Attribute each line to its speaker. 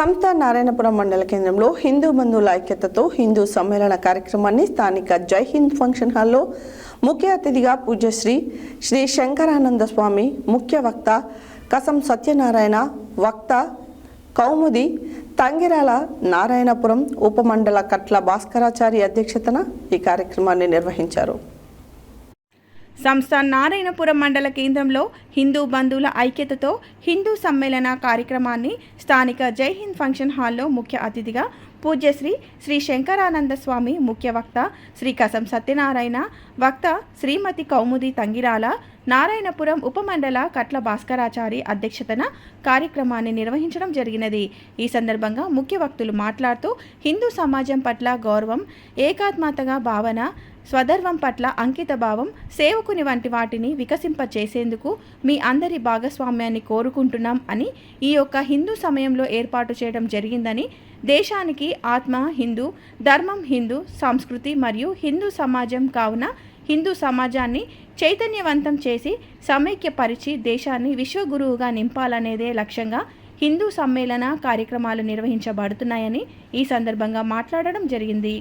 Speaker 1: సంస్థ నారాయణపురం మండల కేంద్రంలో హిందూ బంధువుల ఐక్యతతో హిందూ సమ్మేళన కార్యక్రమాన్ని స్థానిక జై హింద్ ఫంక్షన్ హాల్లో ముఖ్య అతిథిగా పూజ్యశ్రీ శ్రీ శంకరానంద స్వామి, ముఖ్య వక్త కసం సత్యనారాయణ, వక్త కౌముది తంగిరాల నారాయణపురం ఉపమండల కట్ల భాస్కరాచారి అధ్యక్షతన ఈ కార్యక్రమాన్ని నిర్వహించారు.
Speaker 2: సంస్థ నారాయణపురం మండల కేంద్రంలో హిందూ బంధువుల ఐక్యతతో హిందూ సమ్మేళన కార్యక్రమాన్ని స్థానిక జై హింద్ ఫంక్షన్ హాల్లో ముఖ్య అతిథిగా పూజ్యశ్రీ శ్రీ శంకరానంద స్వామి, ముఖ్య వక్త శ్రీ కసం సత్యనారాయణ, వక్త శ్రీమతి కౌముది తంగిరాల నారాయణపురం ఉపమండల కట్ల భాస్కరాచారి అధ్యక్షతన కార్యక్రమాన్ని నిర్వహించడం జరిగినది. ఈ సందర్భంగా ముఖ్య వక్తులు మాట్లాడుతూ హిందూ సమాజం పట్ల గౌరవం, ఏకాత్మతగా భావన, స్వధర్మం పట్ల అంకిత భావం, సేవకుని వంటి వాటిని వికసింపచేసేందుకు మీ అందరి భాగస్వామ్యాన్ని కోరుకుంటున్నాం అని ఈ యొక్క హిందూ సమయంలో ఏర్పాటు చేయడం జరిగిందని, దేశానికి ఆత్మ హిందూ, ధర్మం హిందూ, సంస్కృతి మరియు హిందూ సమాజం కావున హిందూ సమాజాన్ని చైతన్యవంతం చేసి సమైక్యపరిచి దేశాన్ని విశ్వగురువుగా నింపాలనేదే లక్ష్యంగా హిందూ సమ్మేళన కార్యక్రమాలు నిర్వహించబడుతున్నాయని ఈ సందర్భంగా మాట్లాడడం జరిగింది.